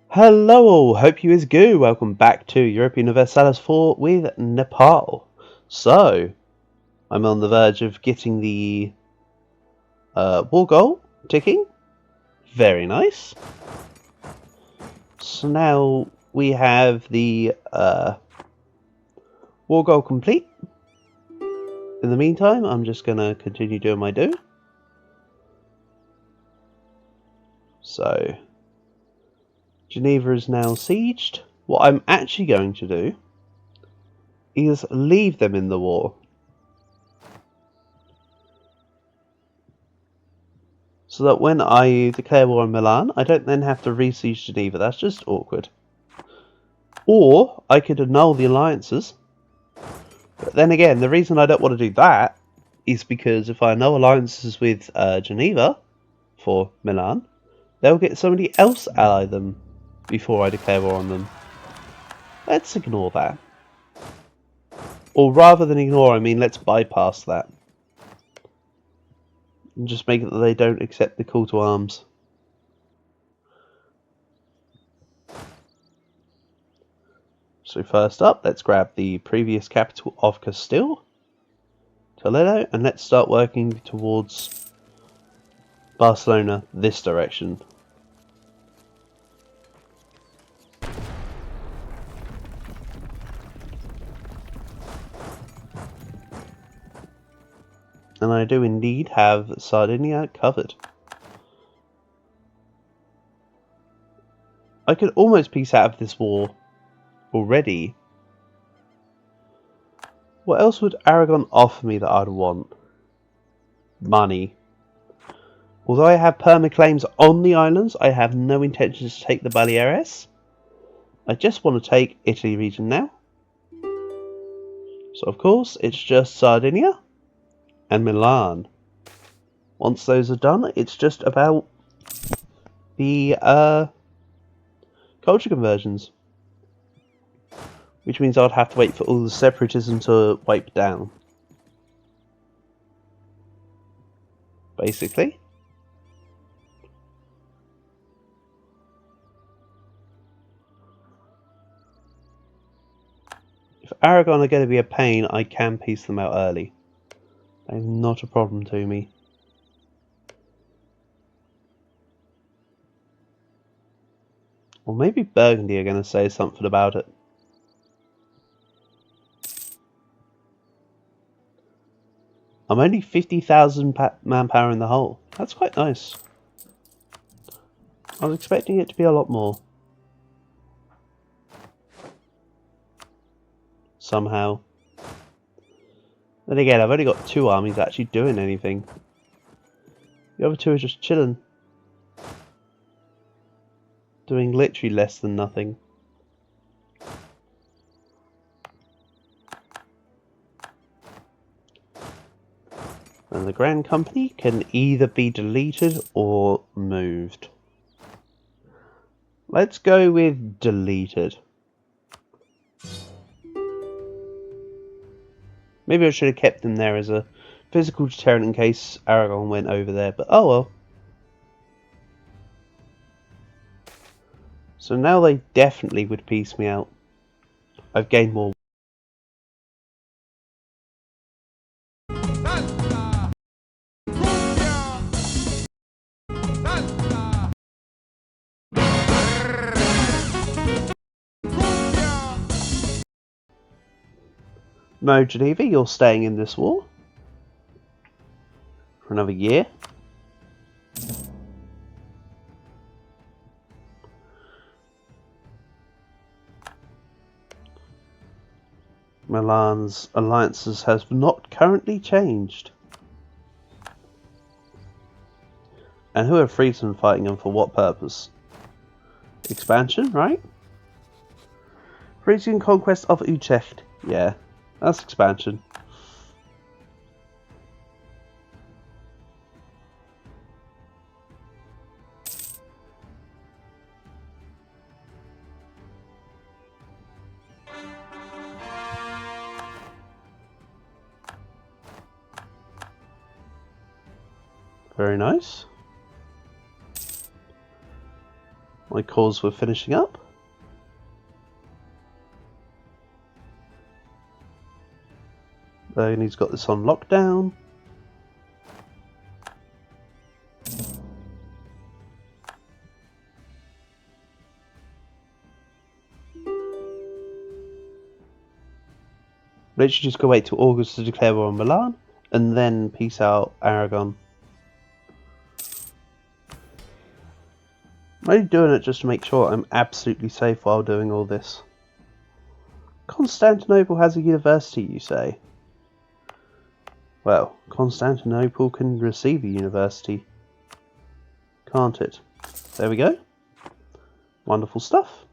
Hello all, hope you is good. Welcome back to European Universalis 4 with Nepal. So, I'm on the verge of getting the war goal ticking. Very nice. So now we have the war goal complete. In the meantime, I'm just going to continue doing my do. So, Geneva is now sieged. What I'm actually going to do is leave them in the war. So that when I declare war on Milan, I don't then have to re-siege Geneva. That's just awkward. Or I could annul the alliances. But then again, the reason I don't want to do that is because if I annul alliances with Geneva for Milan, they'll get somebody else ally them before I declare war on them. Let's ignore that. Or rather than ignore, I mean let's bypass that. And just make it that they don't accept the call to arms. So first up, let's grab the previous capital of Castile, Toledo, and let's start working towards Barcelona this direction. And I do indeed have Sardinia covered. I could almost piece out of this war already. What else would Aragon offer me that I'd want? Money. Although I have permaclaims on the islands, I have no intentions to take the Baleares. I just want to take Italy region now. So of course, it's just Sardinia and Milan. Once those are done, it's just about the culture conversions. Which means I'd have to wait for all the separatism to wipe down. Basically. If Aragon are going to be a pain, I can piece them out early. That is not a problem to me. Or maybe Burgundy are going to say something about it. I'm only 50,000 manpower in the hole. That's quite nice. I was expecting it to be a lot more. Somehow. Then again, I've only got 2 armies actually doing anything. The other 2 are just chilling. Doing literally less than nothing. And the Grand Company can either be deleted or moved. Let's go with deleted. Maybe I should have kept them there as a physical deterrent in case Aragon went over there, but oh well. So now they definitely would piece me out. I've gained more. No, Geneva, you're staying in this war for another year. Milan's alliances has not currently changed. And who are Friesland fighting and for what purpose? Expansion, right? Frisian conquest of Utrecht. Yeah, that's expansion. Very nice. my cause were finishing up. And he's got this on lockdown. Literally just go wait till August to declare war on Milan, and then peace out Aragon. I'm only doing it just to make sure I'm absolutely safe while doing all this. Constantinople has a university, you say? Well, Constantinople can receive a university, can't it? There we go. Wonderful stuff.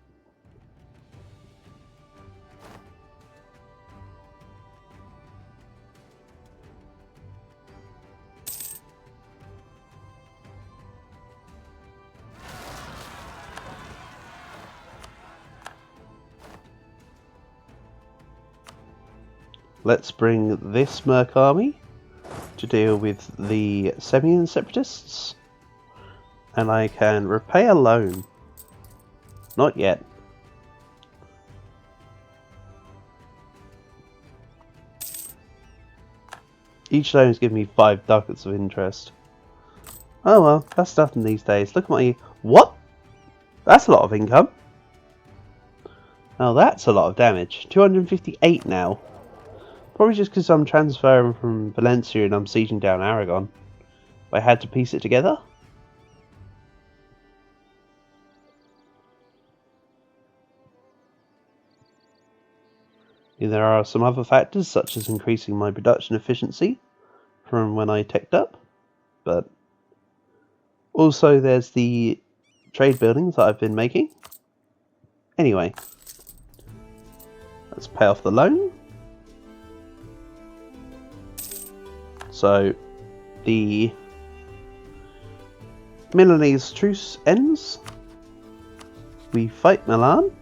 Let's bring this Merc army to deal with the Semian separatists, and I can repay a loan. Not yet. Each loan is giving me 5 ducats of interest. Oh well, that's nothing these days. Look at my... What? That's a lot of income. Oh, that's a lot of damage. 258 now. Probably just because I'm transferring from Valencia and I'm sieging down Aragon. I had to piece it together. And there are some other factors, such as increasing my production efficiency from when I teched up. But also there's the trade buildings that I've been making. Anyway, let's pay off the loan. So, the Milanese truce ends. We fight Milan.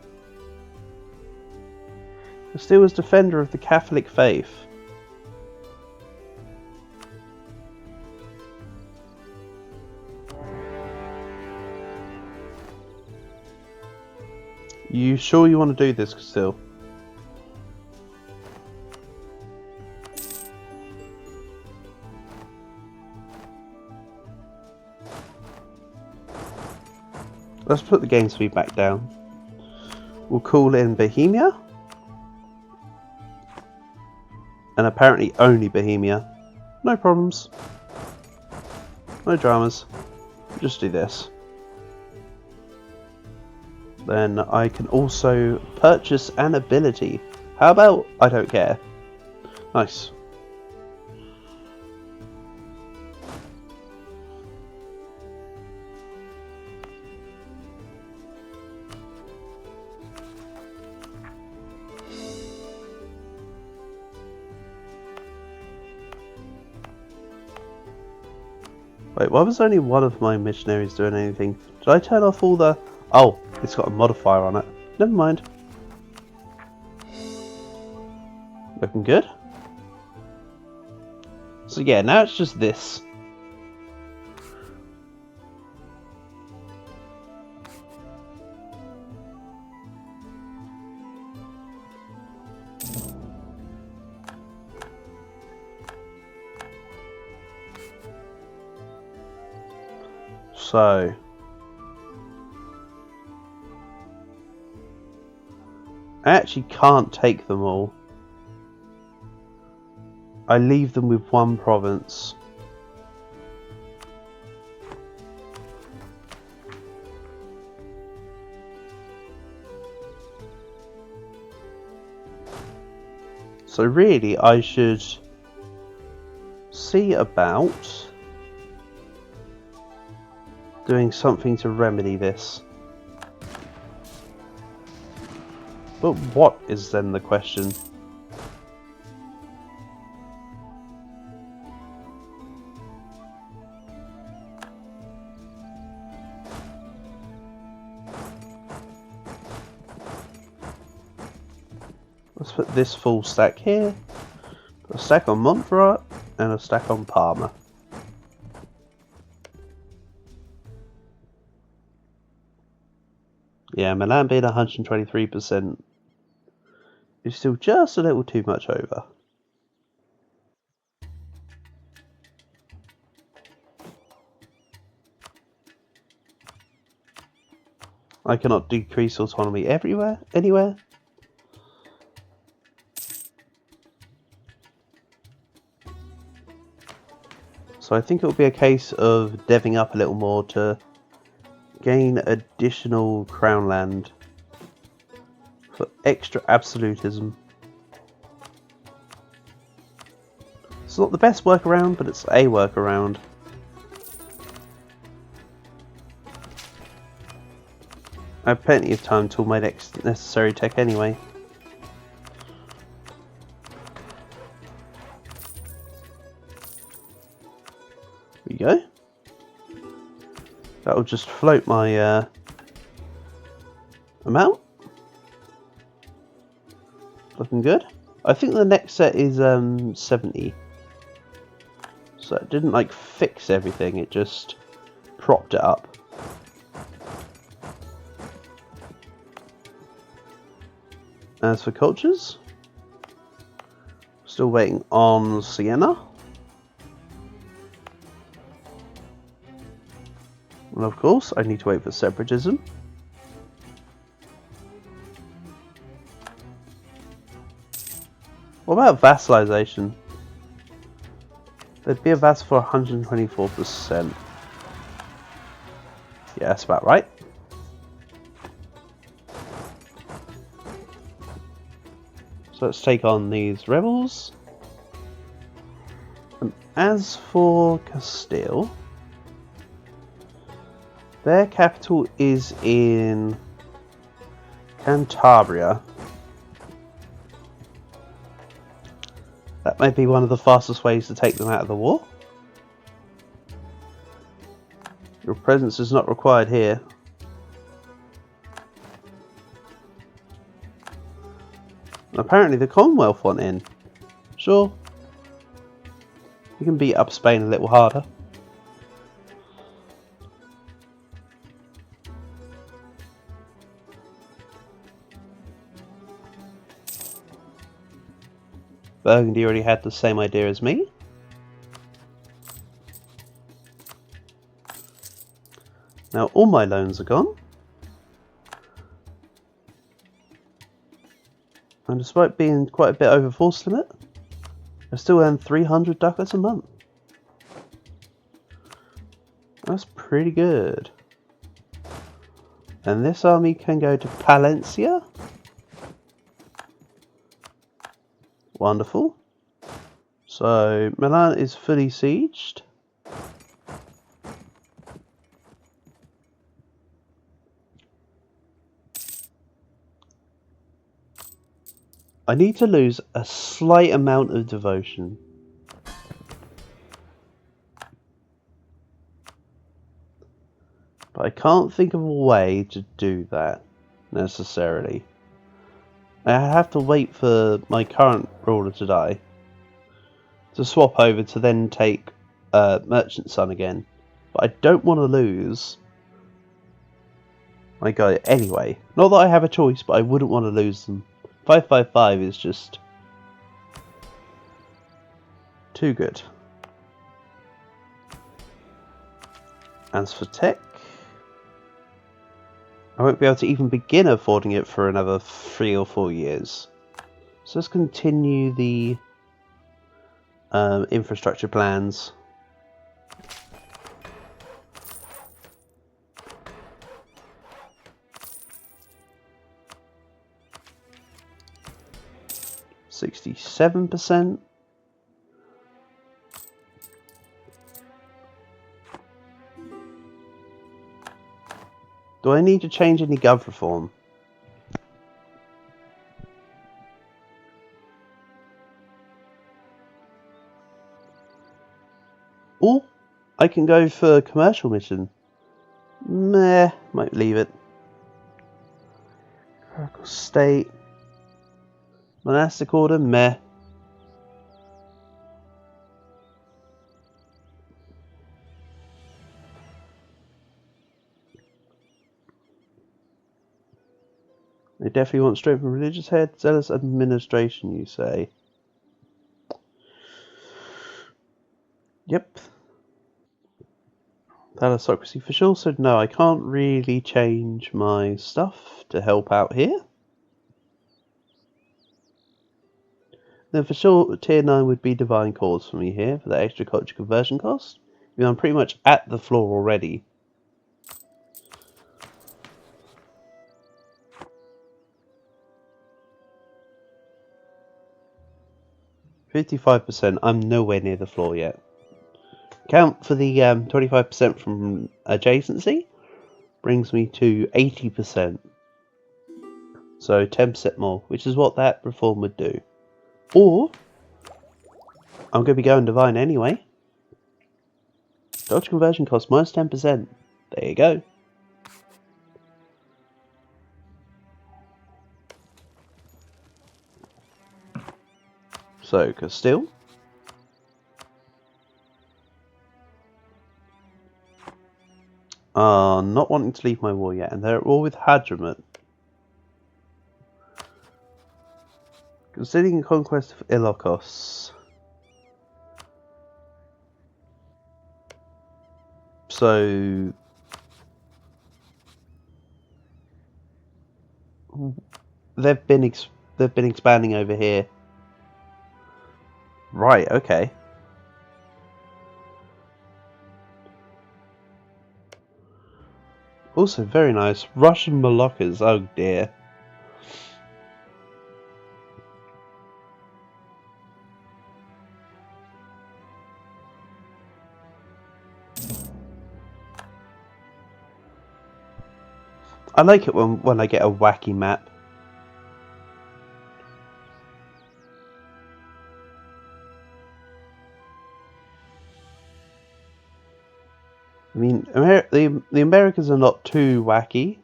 Still as defender of the Catholic faith. You sure you want to do this still? Let's put the game speed back down. We'll call in Bohemia. And apparently only Bohemia. No problems. No dramas. Just do this. Then I can also purchase an ability. How about I don't care? Nice. Wait, why was only one of my missionaries doing anything? Did I turn off all the... Oh, it's got a modifier on it. Never mind. Looking good. So yeah, now it's just this. So, I actually can't take them all. I leave them with one province. So really, I should see about doing something to remedy this. But what is then the question? Let's put this full stack here, a stack on Montferrat, and a stack on Parma. Yeah, Milan being 123% is still just a little too much over. I cannot decrease autonomy anywhere. So I think it will be a case of deving up a little more to gain additional crown land for extra absolutism. It's not the best workaround, but it's a workaround. I have plenty of time till my next necessary tech anyway. There we go. That'll just float my amount. Looking good. I think the next set is 70. So it didn't like fix everything, it just propped it up. As for cultures, still waiting on Siena. And of course, I need to wait for separatism. What about vassalization? There'd be a vassal for 124%. Yeah, that's about right. So let's take on these rebels. And as for Castile, their capital is in Cantabria. That may be one of the fastest ways to take them out of the war. Your presence is not required here. And apparently the Commonwealth want in. Sure. You can beat up Spain a little harder. Burgundy already had the same idea as me. Now all my loans are gone. And despite being quite a bit over force limit, I still earn 300 ducats a month. That's pretty good. And this army can go to Palencia. Wonderful. So Milan is fully sieged. I need to lose a slight amount of devotion. But I can't think of a way to do that necessarily. I have to wait for my current ruler to die to swap over to then take Merchant Son again. But I don't want to lose my guy anyway. Not that I have a choice, but I wouldn't want to lose them. 555 is just too good. As for tech, I won't be able to even begin affording it for another 3 or 4 years. So let's continue the infrastructure plans. %67%. Do I need to change any gov reform? Or I can go for a commercial mission. Meh, might leave it. Clerical state. Monastic order, meh. They definitely want strength from religious head, zealous administration, you say? Yep. Thalassocracy for sure, so no, I can't really change my stuff to help out here. Then for sure, tier 9 would be divine cause for me here, for the extra culture conversion cost. I mean, I'm pretty much at the floor already. 55%, I'm nowhere near the floor yet. Count for the 25% from adjacency, brings me to 80%. So 10% more, which is what that reform would do. Or, I'm going to be going divine anyway. Dodge conversion cost minus 10%. There you go. So, Castile. Not wanting to leave my war yet, and they're at war with Hadramut. Considering the conquest of Ilocos. So they've been expanding over here. Right, okay. Also very nice. Russian Moluccas, oh dear. I like it when I get a wacky map. I mean, the Americans are not too wacky.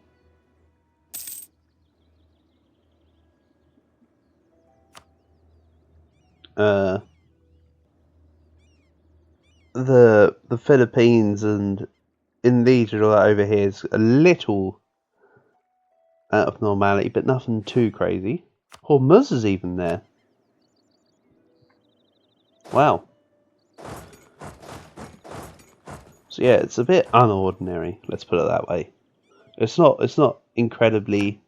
The Philippines and Indonesia all that over here is a little out of normality, but nothing too crazy. Hormuz is even there. Wow. So yeah, it's a bit unordinary, let's put it that way. It's not incredibly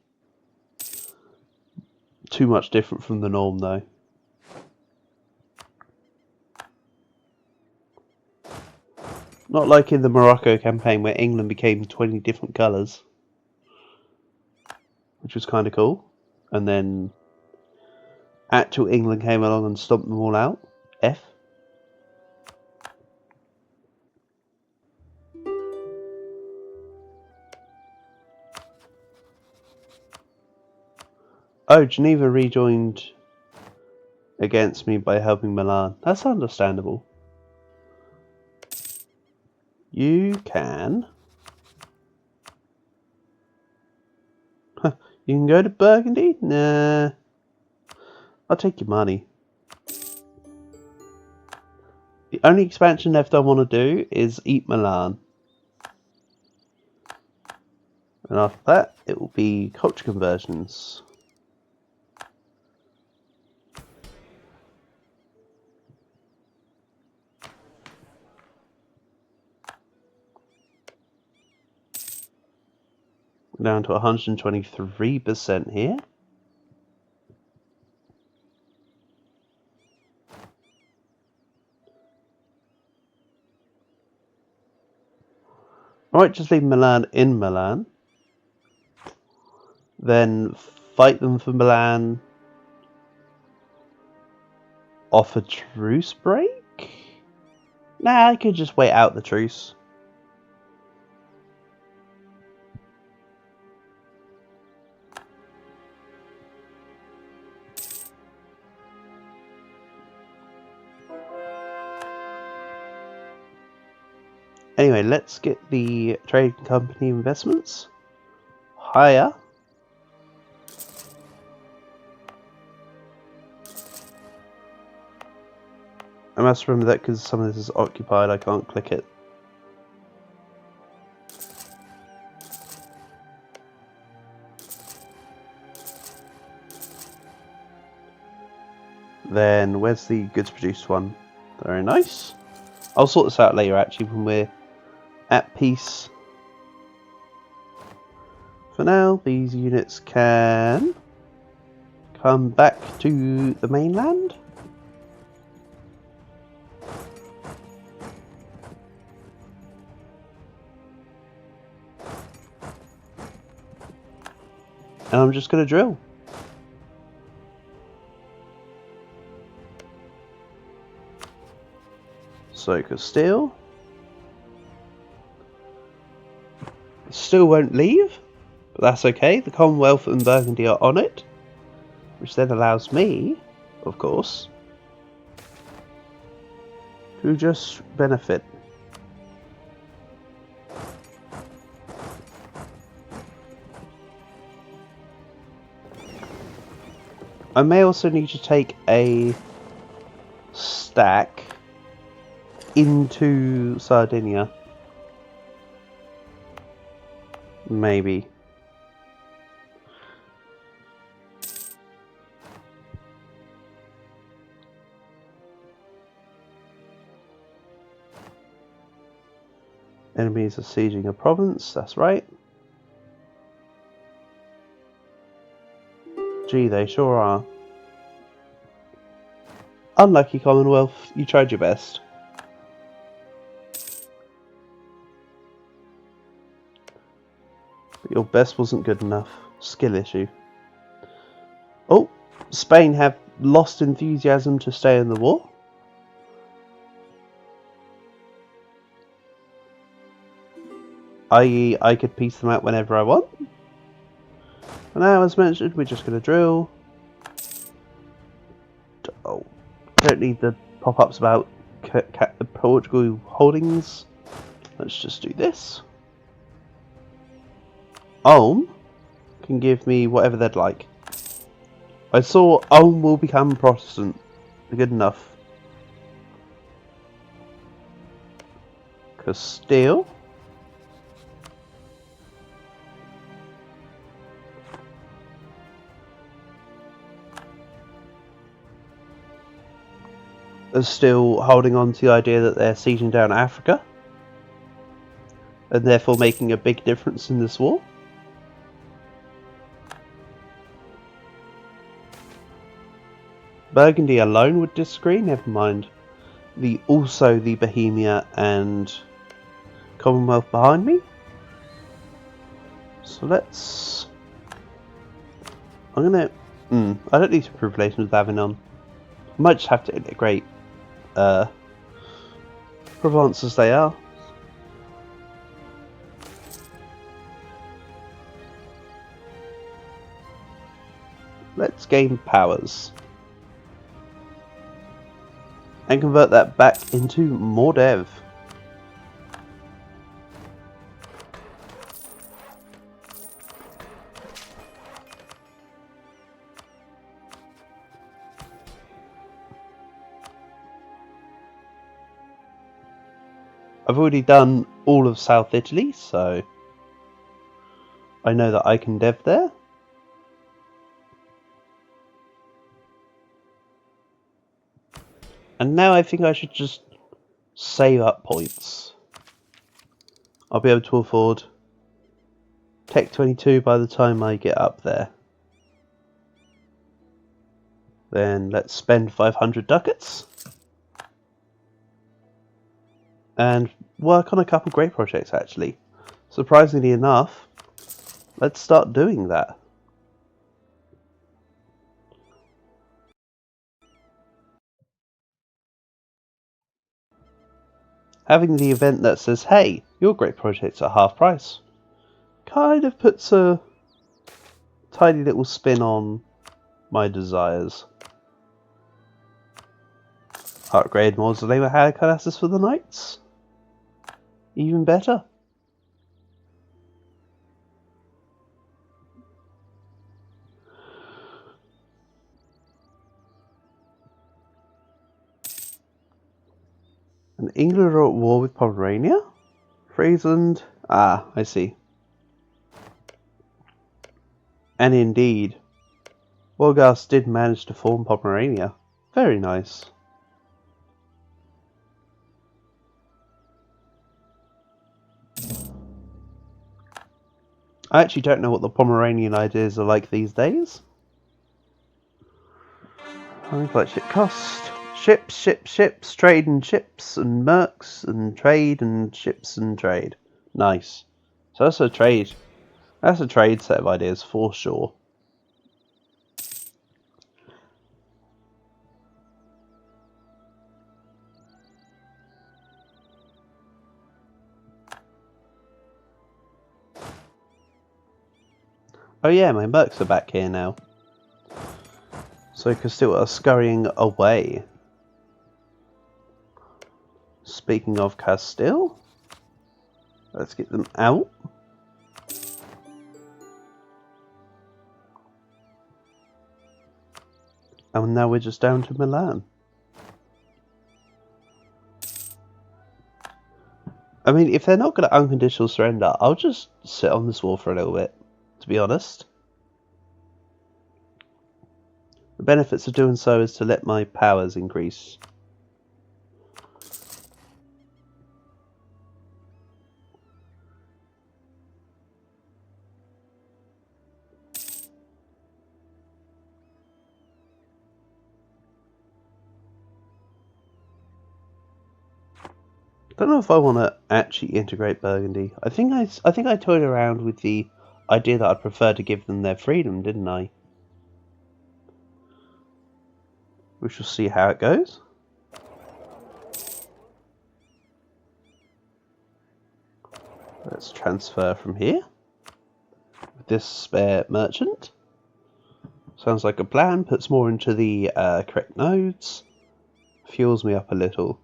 too much different from the norm though. Not like in the Morocco campaign where England became 20 different colours. Which was kind of cool. And then actual England came along and stomped them all out. F. Oh, Geneva rejoined against me by helping Milan. That's understandable. You can... Huh, you can go to Burgundy? Nah. I'll take your money. The only expansion left I want to do is eat Milan. And after that, it will be culture conversions. Down to 123% here. Alright, just leave Milan in Milan. Then fight them for Milan. Off a truce break? Nah, I could just wait out the truce. Anyway, let's get the trade company investments higher. I must remember that because some of this is occupied, I can't click it. Then where's the goods produced one? Very nice. I'll sort this out later actually when we're at peace. For now, these units can come back to the mainland. And I'm just going to drill. So, Castile. Still won't leave, but that's okay. The Commonwealth and Burgundy are on it, which then allows me, of course, to just benefit. I may also need to take a stack into Sardinia. Maybe. Enemies are sieging a province, that's right. Gee, they sure are. Unlucky Commonwealth, you tried your best. But your best wasn't good enough. Skill issue. Oh, Spain have lost enthusiasm to stay in the war. I.e., I could piece them out whenever I want. And now, as mentioned, we're just going to drill. Oh, don't need the pop-ups about Portugal holdings. Let's just do this. Ulm can give me whatever they'd like. I saw Ulm will become Protestant. Good enough. Castile. Are still holding on to the idea that they're sieging down Africa and therefore making a big difference in this war. Burgundy alone would disagree, never mind also the Bohemia and Commonwealth behind me. So let's... I'm gonna... I don't need to improve relations with Avignon. I might just have to integrate Provence as they are. Let's gain powers. And convert that back into more dev. I've already done all of South Italy, so I know that I can dev there. And now I think I should just save up points. I'll be able to afford Tech 22 by the time I get up there. Then let's spend 500 ducats. And work on a couple great projects actually. Surprisingly enough, let's start doing that. Having the event that says, hey, your great project's at half price, kind of puts a tiny little spin on my desires. Upgrade Mausoleum of Halicarnassus for the Knights. Even better. And England are at war with Pomerania? Friesland? Ah, I see. And indeed, Wolgast did manage to form Pomerania. Very nice. I actually don't know what the Pomeranian ideas are like these days. How much it cost? Ships, ships, ships, trade and ships, and mercs, and trade and ships and trade. Nice. So that's a trade. That's a trade set of ideas for sure. Oh yeah, my mercs are back here now. So Castile are scurrying away. Speaking of Castile, let's get them out. And now we're just down to Milan. I mean, if they're not going to unconditional surrender, I'll just sit on this wall for a little bit, to be honest. The benefits of doing so is to let my powers increase. I don't know if I want to actually integrate Burgundy. I think I toyed around with the idea that I'd prefer to give them their freedom, didn't I? We shall see how it goes. Let's transfer from here. With this spare merchant. Sounds like a plan. Puts more into the correct nodes. Fuels me up a little.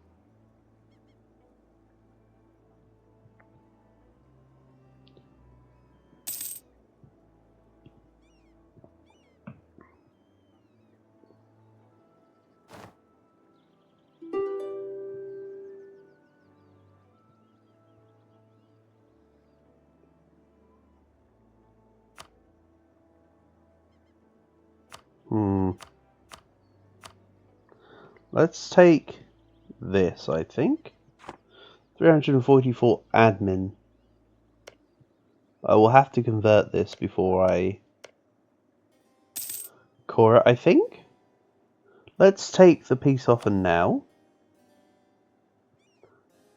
Let's take this, I think. 344 admin. I will have to convert this before I core it, I think. Let's take the peace offer now.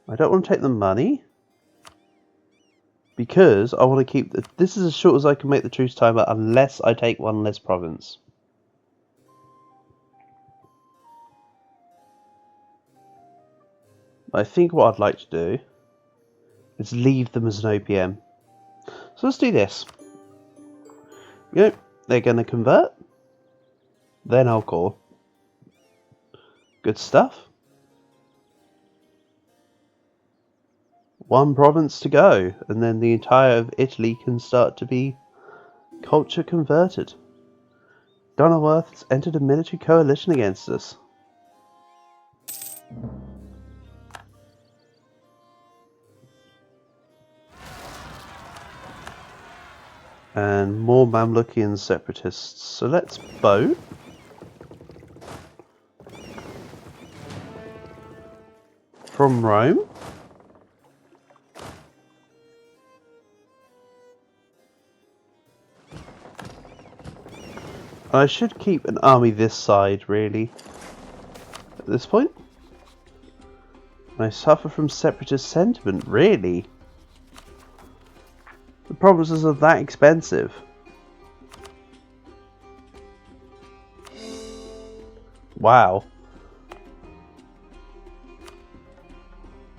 I don't want to take the money. Because I want to keep this is as short as I can make the truce timer unless I take one less province. I think what I'd like to do is leave them as an OPM. So let's do this. Yep, they're going to convert. Then I'll core. Good stuff. One province to go, and then the entire of Italy can start to be culture converted. Donnerworth has entered a military coalition against us. And more Mamlukian separatists. So let's vote. From Rome. I should keep an army this side, really, at this point. I suffer from separatist sentiment, really. The provinces are that expensive. Wow.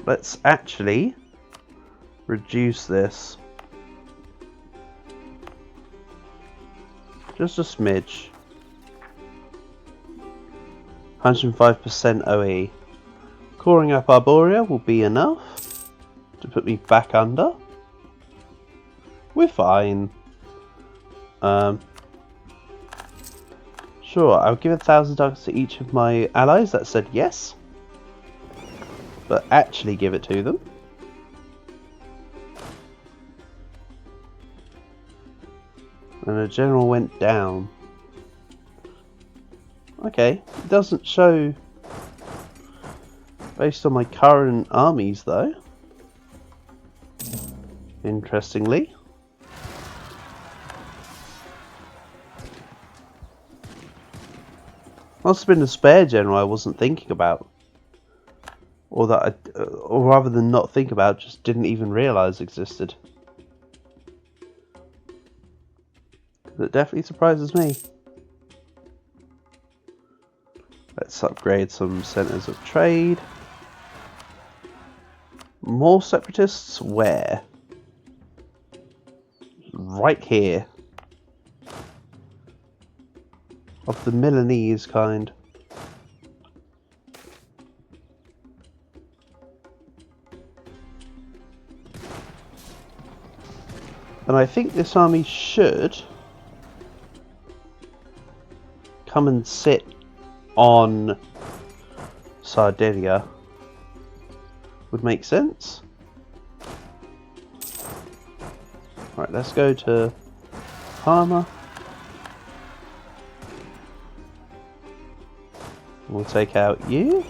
Let's actually reduce this. Just a smidge. 105% OE. Coring up Arborea will be enough to put me back under. We're fine. Sure, I'll give 1,000 ducats to each of my allies that said yes. But actually give it to them. And the general went down. Okay, it doesn't show based on my current armies though. Interestingly. Must have been a spare general I wasn't thinking about. Or that or rather than not think about, just didn't even realise existed. That definitely surprises me. Let's upgrade some centres of trade. More separatists? Where? Right here. Of the Milanese kind. And I think this army should come and sit on Sardinia. Would make sense. Right, let's go to Parma. We'll take out you.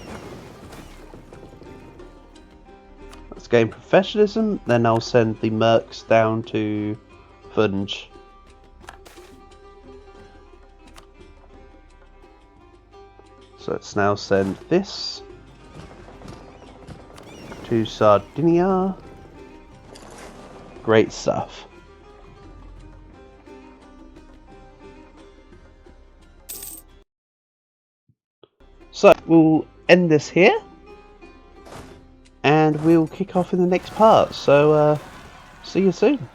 Let's gain professionalism, then I'll send the mercs down to Funj. So let's now send this to Sardinia. Great stuff. So we'll end this here, and we'll kick off in the next part. So see you soon.